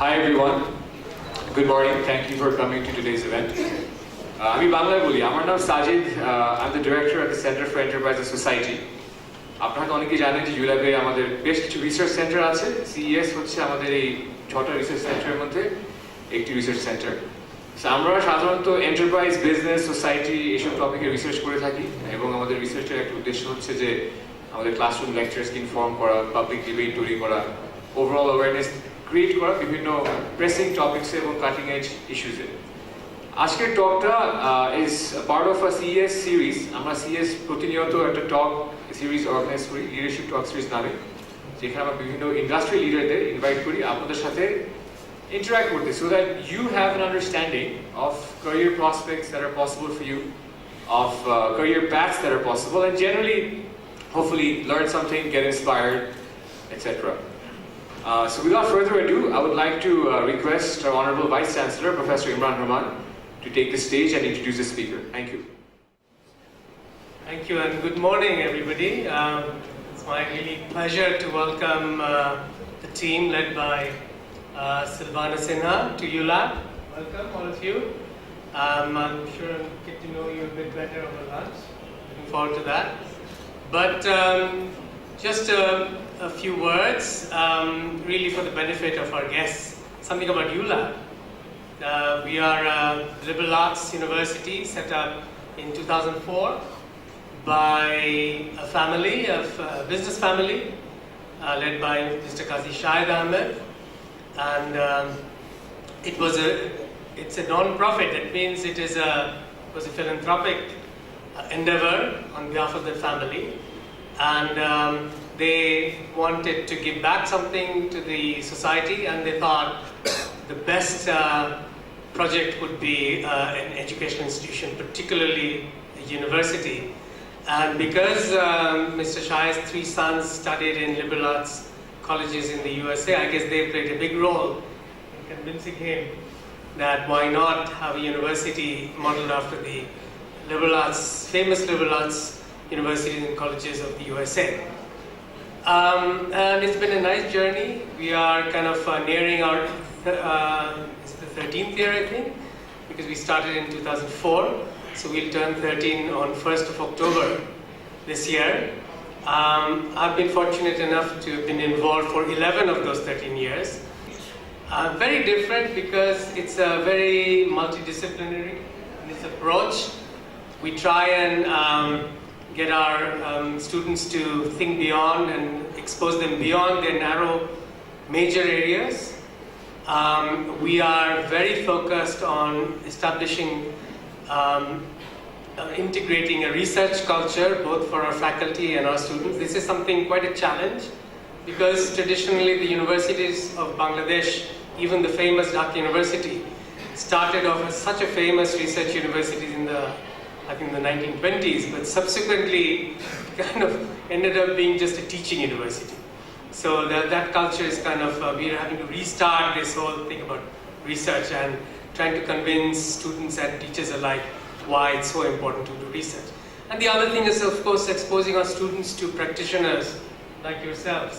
Hi everyone. Good morning. Thank you for coming to today's event. আমি বাংলায় বলি, আমার নাম Sajid. I'm the director at the Center for Enterprises Society. আপনারা তো অনেকেই জানেন যে ইউল্যাবে আমাদের বেশ কিছু রিসার্চ সেন্টার আছে। CES হচ্ছে আমাদের এই 6টা রিসার্চ সেন্টারের মধ্যে একটি রিসার্চ সেন্টার। আমরা সাধারণত এন্টারপ্রাইজ, বিজনেস, সোসাইটি এসব টপিকে রিসার্চ করে থাকি এবং আমাদের রিসার্চের একটা উদ্দেশ্য হচ্ছে যে আমাদের ক্লাসরুম লেকচারসকে ইনফর্ম করা, পাবলিক ডিবেট তৈরি করা, ওভারঅল অ্যাওয়ারনেস ক্রিয়েট করা বিভিন্ন প্রেসিং টপিকসে এবং কাটিং এজ ইস্যুসে। আজকের টকটা is part of a CES series. আমরা CES প্রতিনিয়ত একটা টক সিরিজ অর্গানাইজ করি, লিডারশিপ টক সিরিজ নামে, যেখানে আমরা বিভিন্ন ইন্ডাস্ট্রি লিডারদের ইনভাইট করি আপনাদের সাথে interact with this so that you have an understanding of career prospects that are possible for you, of career paths that are possible, and generally, hopefully, learn something, get inspired, etc. So without further ado, I would like to request our Honorable Vice Chancellor, Professor Imran Rahman, to take the stage and introduce the speaker. Thank you. Thank you and good morning everybody. It's my really pleasure to welcome the team led by Sylvana Sinha to ULAB. Welcome all of you. I'm sure I'll get to know you a bit better over lunch. Looking forward to that. But just a few words, really for the benefit of our guests. Something about ULAB. We are a liberal arts university set up in 2004 by a family, a business family, led by Mr. Qazi Shahid Ahmed. And it's a non-profit. That means it was a philanthropic endeavor on behalf of the family, and they wanted to give back something to the society, and they thought the best project would be an educational institution, particularly a university. And because Mr. Shah's 3 sons studied in liberal arts colleges in the USA, I guess they played a big role in convincing him that why not have a university modeled after the famous liberal arts universities and colleges of the USA. And it's been a nice journey. We are kind of nearing our it's the 13th year, I think, because we started in 2004. So we'll turn 13 on 1st of October this year. I've been fortunate enough to have been involved for 11 of those 13 years. Very different because it's a very multidisciplinary in its approach. We try and get our students to think beyond and expose them beyond their narrow major areas. We are very focused on establishing integrating a research culture both for our faculty and our students. This is something quite a challenge because traditionally the universities of Bangladesh, even the famous Dhaka University, started off as such a famous research university in the 1920s, but subsequently kind of ended up being just a teaching university. So that culture is kind of, we're having to restart this whole thing about research and trying to convince students and teachers alike why it's so important to do research. And the other thing is, of course, exposing our students to practitioners like yourselves.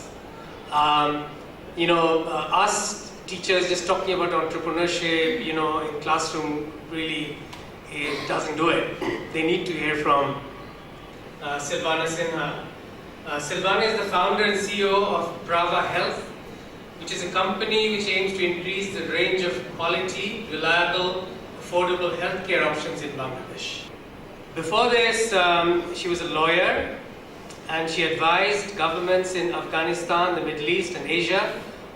Us teachers just talking about entrepreneurship, in classroom, really, it doesn't do it. They need to hear from Sylvana Sinha. Sylvana is the founder and CEO of Praava Health, which is a company which aims to increase the range of quality, reliable, affordable healthcare options in Bangladesh. Before this, she was a lawyer and she advised governments in Afghanistan, the Middle East and Asia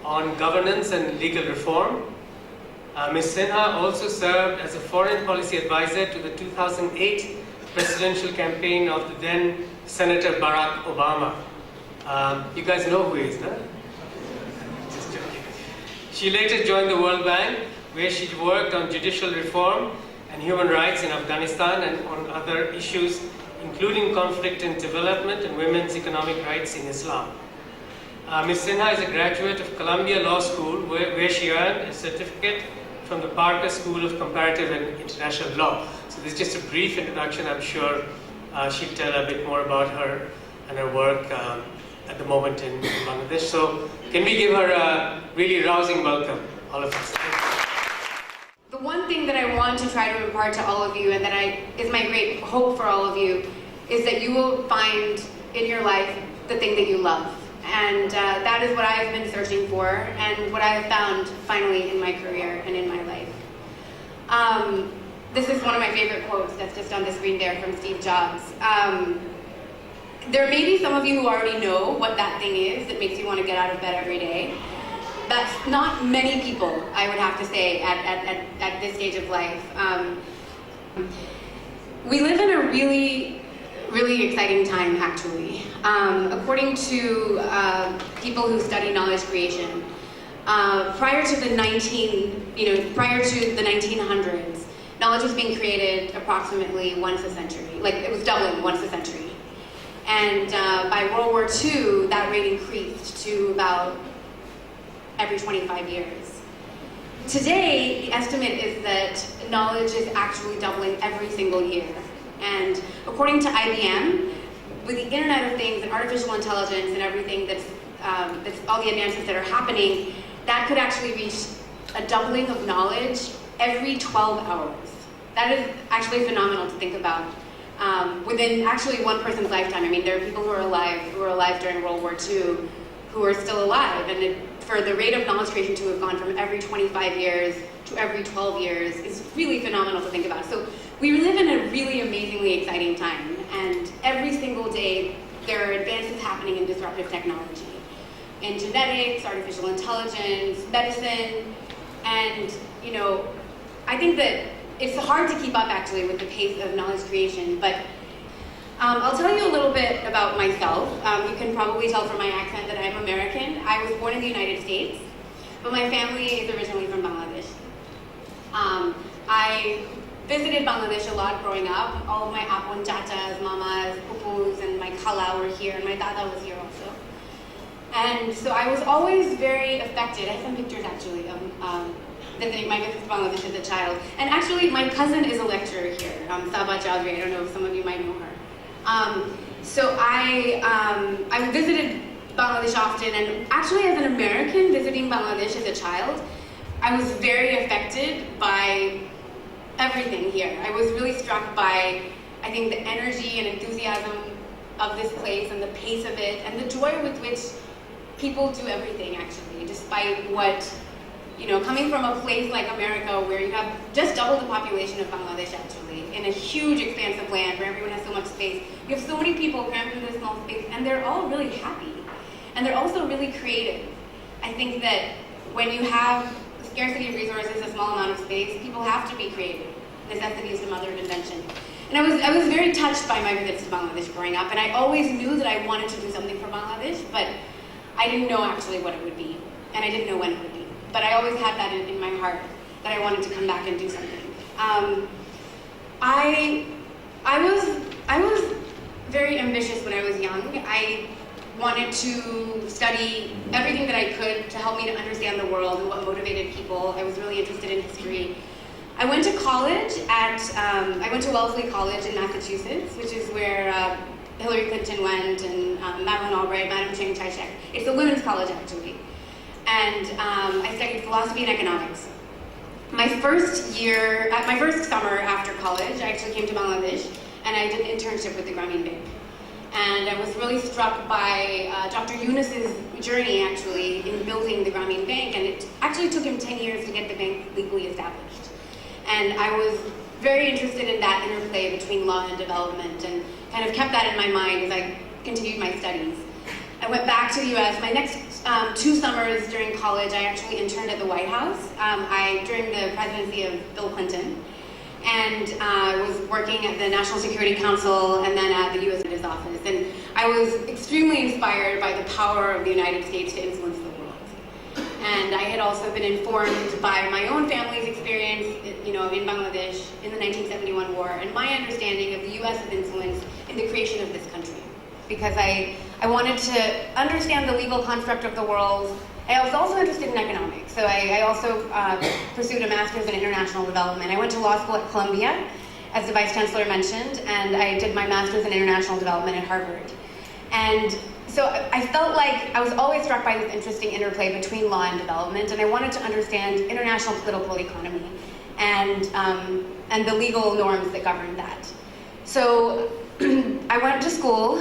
on governance and legal reform. Ms. Sinha also served as a foreign policy advisor to the 2008 presidential campaign of the then Senator Barack Obama. You guys know who he is, no? Just joking. She later joined the World Bank, where she worked on judicial reform and human rights in Afghanistan and on other issues, including conflict and development and women's economic rights in Islam. Ms. Sinha is a graduate of Columbia Law School, where she earned a certificate from the Parker School of Comparative and International Law. So this is just a brief introduction. I'm sure she'll tell a bit more about her and her work at the moment in Bangladesh. So can we give her a really rousing welcome? all of us. The one thing that I want to try to impart to all of you, and that is my great hope for all of you, is that you will find in your life the thing that you love. And that is what I have been searching for, and what I have found finally in my career and in my life. This is one of my favorite quotes that's just on the screen there from Steve Jobs. There may be some of you who already know what that thing is that makes you want to get out of bed every day. That's not many people, I would have to say, at this stage of life. We live in a really exciting time, actually. According to people who study knowledge creation, prior to the 1900s, knowledge was being created approximately once a century. Like, it was doubling once a century. And by World War II, that rate increased to about every 25 years. Today, the estimate is that knowledge is actually doubling every single year. And according to IBM, with the Internet of Things and artificial intelligence and everything that's all the advances that are happening, that could actually reach a doubling of knowledge every 12 hours. That is actually phenomenal to think about. Within actually one person's lifetime. I mean, there are people who were alive during World War II who are still alive, and for the rate of knowledge creation to have gone from every 25 years to every 12 years is really phenomenal to think about. So we live in a really amazingly exciting time, and every single day there are advances happening in disruptive technology, in genetics, artificial intelligence, medicine, and I think that it's hard to keep up actually with the pace of knowledge creation, but I'll tell you a little bit about myself. You can probably tell from my accent that I'm American. I was born in the United States, but my family is originally from Bangladesh. I visited Bangladesh a lot growing up. All of my apon chachas, mamas, pupus, and my khala were here, and my dada was here also. And so I was always very affected. I have some pictures actually of visiting my visits to Bangladesh as a child. And actually, my cousin is a lecturer here, Saba Chowdhury. I don't know if some of you might know her. So I visited Bangladesh often, and actually as an American visiting Bangladesh as a child, I was very affected by everything here. I was really struck by, I think, the energy and enthusiasm of this place and the pace of it and the joy with which people do everything, actually, despite what, coming from a place like America where you have just double the population of Bangladesh, actually, in a huge expanse of land where everyone has so much space. You have so many people crammed into this small space, and they're all really happy. And they're also really creative. I think that when you have a scarcity of resources, a small amount of space, people have to be creative. Necessity is the mother of invention. And I was very touched by my visits to Bangladesh growing up, and I always knew that I wanted to do something for Bangladesh, but I didn't know actually what it would be, and I didn't know when it would be. But I always had that in my heart, that I wanted to come back and do something. I was very ambitious when I was young. I wanted to study everything that I could to help me to understand the world and what motivated people. I was really interested in history. I went to college I went to Wellesley College in Massachusetts, which is where Hillary Clinton went, and Madeleine Albright, Madam Chiang Kai-shek. It's a women's college, actually. And I studied philosophy and economics. My first summer after college, I actually came to Bangladesh, and I did an internship with the Grameen Bank. And I was really struck by Dr. Yunus's journey, actually, in building the Grameen Bank, and it actually took him 10 years to get the bank legally established. And I was very interested in that interplay between law and development, and kind of kept that in my mind as I continued my studies. I went back to the US. My next 2 summers during college, I actually interned at the White House during the presidency of Bill Clinton. And I was working at the National Security Council and then at the U.S. Attorney's Office. And I was extremely inspired by the power of the United States to influence the world. And I had also been informed by my own family's experience, in Bangladesh in the 1971 war, and my understanding of the U.S.'s influence in the creation of this country. Because I wanted to understand the legal construct of the world. I was also interested in economics, so I also pursued a master's in international development. I went to law school at Columbia, as the Vice Chancellor mentioned, and I did my master's in international development at Harvard. And so I felt like I was always struck by this interesting interplay between law and development, and I wanted to understand international political economy and the legal norms that govern that. So I went to school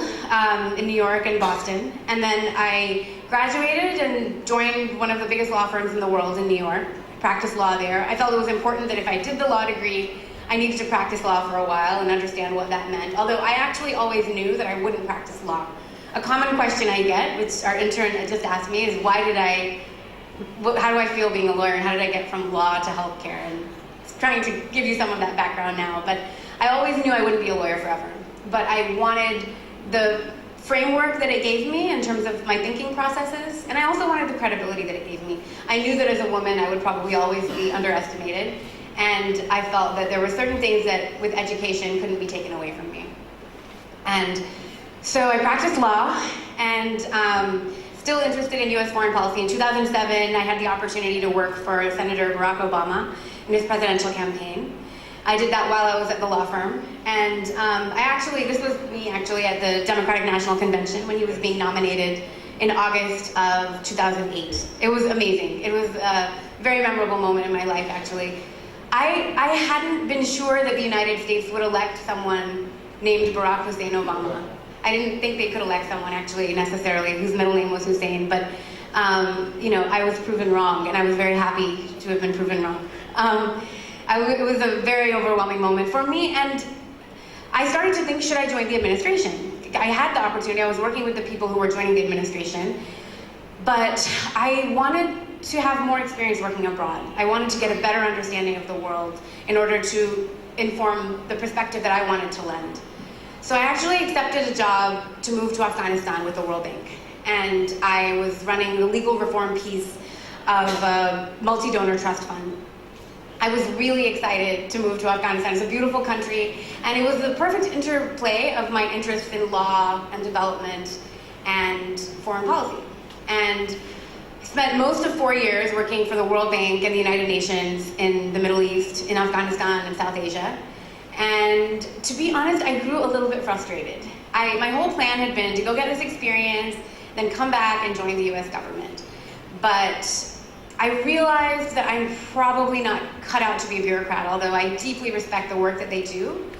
in New York and Boston, and then I graduated and joined one of the biggest law firms in the world in New York, practiced law there. I felt it was important that if I did the law degree, I needed to practice law for a while and understand what that meant, although I actually always knew that I wouldn't practice law. A common question I get, which our intern just asked me, is how do I feel being a lawyer, and how did I get from law to healthcare? And trying to give you some of that background now, but I always knew I wouldn't be a lawyer forever. But I wanted the framework that it gave me in terms of my thinking processes, and I also wanted the credibility that it gave me. I knew that as a woman I would probably always be underestimated, and I felt that there were certain things that with education couldn't be taken away from me. And so I practiced law, and still interested in US foreign policy. In 2007, I had the opportunity to work for Senator Barack Obama in his presidential campaign. I did that while I was at the law firm, and this was me actually at the Democratic National Convention when he was being nominated in August of 2008. It was amazing. It was a very memorable moment in my life, actually. I hadn't been sure that the United States would elect someone named Barack Hussein Obama. I didn't think they could elect someone actually necessarily whose middle name was Hussein, but I was proven wrong, and I was very happy to have been proven wrong. It was a very overwhelming moment for me, and I started to think, should I join the administration? I had the opportunity, I was working with the people who were joining the administration, but I wanted to have more experience working abroad. I wanted to get a better understanding of the world in order to inform the perspective that I wanted to lend. So I actually accepted a job to move to Afghanistan with the World Bank, and I was running the legal reform piece of a multi-donor trust fund. I was really excited to move to Afghanistan. It's a beautiful country, and it was the perfect interplay of my interest in law and development and foreign policy. And I spent most of 4 years working for the World Bank and the United Nations in the Middle East, in Afghanistan and South Asia. And to be honest, I grew a little bit frustrated. My whole plan had been to go get this experience, then come back and join the US government. But I realized that I'm probably not cut out to be a bureaucrat, although I deeply respect the work that they do.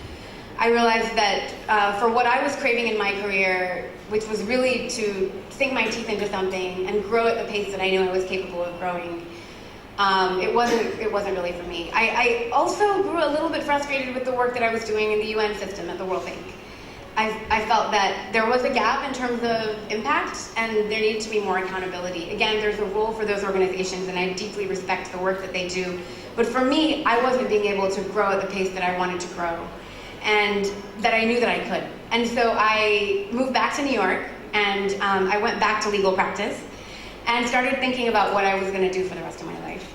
I realized that for what I was craving in my career, which was really to sink my teeth into something and grow at the pace that I knew I was capable of growing, it wasn't really for me. I also grew a little bit frustrated with the work that I was doing in the UN system at the World Bank. I felt that there was a gap in terms of impact, and there needed to be more accountability. Again, there's a role for those organizations, and I deeply respect the work that they do. But for me, I wasn't being able to grow at the pace that I wanted to grow, and that I knew that I could. And so I moved back to New York, and I went back to legal practice, and started thinking about what I was going to do for the rest of my life.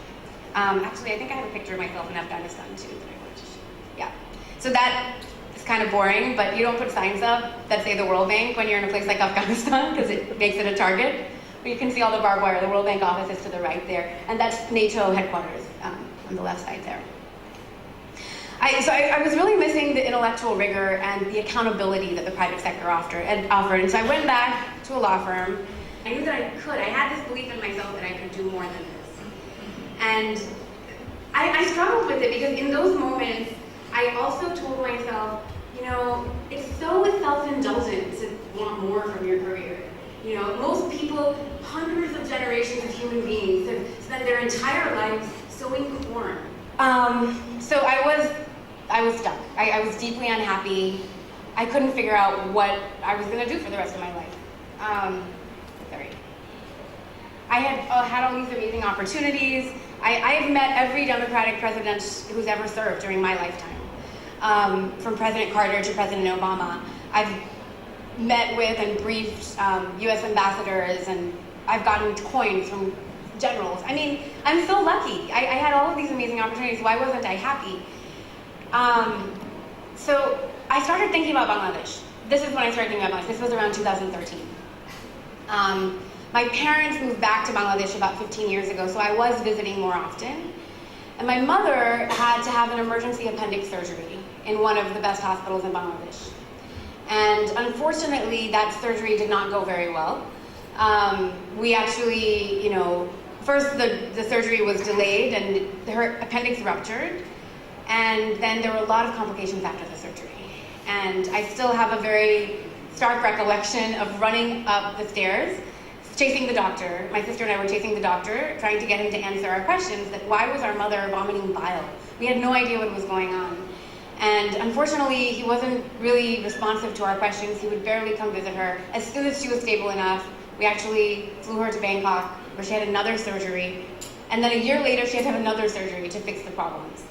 Actually, I think I have a picture of myself in Afghanistan, too, that I want to show. Yeah. So that is kind of boring, but you don't put signs up that say the World Bank when you're in a place like Afghanistan, because it makes it a target. But you can see all the barbed wire. The World Bank office is to the right there, and that's NATO headquarters on the left side there. So I was really missing the intellectual rigor and the accountability that the private sector offered. And so I went back to a law firm. I knew that I could. I had this belief in myself that I could do more than this. And I struggled with it because in those moments, I also told myself, it's so self-indulgent to want more from your career. Most people, hundreds of generations of human beings, have spent their entire lives sowing corn. So I was stuck. I was deeply unhappy. I couldn't figure out what I was going to do for the rest of my life. I had all these amazing opportunities. I have met every Democratic president who's ever served during my lifetime, from President Carter to President Obama. I've met with and briefed U.S. ambassadors, and I've gotten coins from generals. I mean, I'm so lucky. I had all of these amazing opportunities. Why wasn't I happy? So I started thinking about Bangladesh. This is when I started thinking about Bangladesh. This was around 2013. My parents moved back to Bangladesh about 15 years ago, so I was visiting more often. And my mother had to have an emergency appendix surgery in one of the best hospitals in Bangladesh. And unfortunately, that surgery did not go very well. We actually, first the surgery was delayed and her appendix ruptured. And then there were a lot of complications after the surgery. And I still have a very stark recollection of running up the stairs, chasing the doctor. My sister and I were chasing the doctor, trying to get him to answer our questions, that why was our mother vomiting bile? We had no idea what was going on. And unfortunately, he wasn't really responsive to our questions. He would barely come visit her. As soon as she was stable enough, we actually flew her to Bangkok, where she had another surgery. And then a year later, she had to have another surgery to fix the problems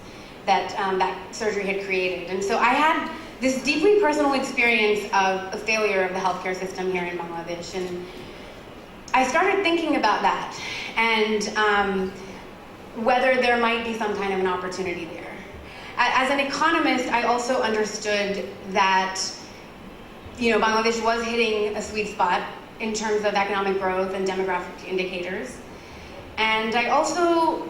that that surgery had created. And so I had this deeply personal experience of a failure of the healthcare system here in Bangladesh. And I started thinking about that and whether there might be some kind of an opportunity there. As an economist, I also understood that Bangladesh was hitting a sweet spot in terms of economic growth and demographic indicators. And I also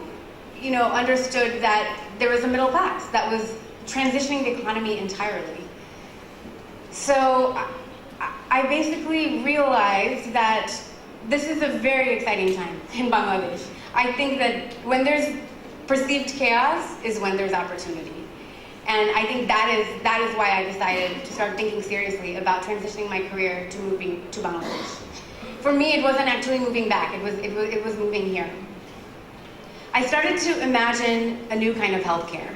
understood that there was a middle class that was transitioning the economy entirely. So I basically realized that this is a very exciting time in Bangladesh. I think that when there's perceived chaos is when there's opportunity. And I think that is why I decided to start thinking seriously about transitioning my career to moving to Bangladesh. For me, it wasn't actually moving back, it was moving here. I started to imagine a new kind of healthcare.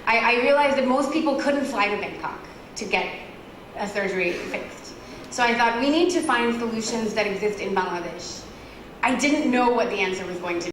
I realized that most people couldn't fly to Bangkok to get a surgery fixed. So I thought we need to find solutions that exist in Bangladesh. I didn't know what the answer was going to be.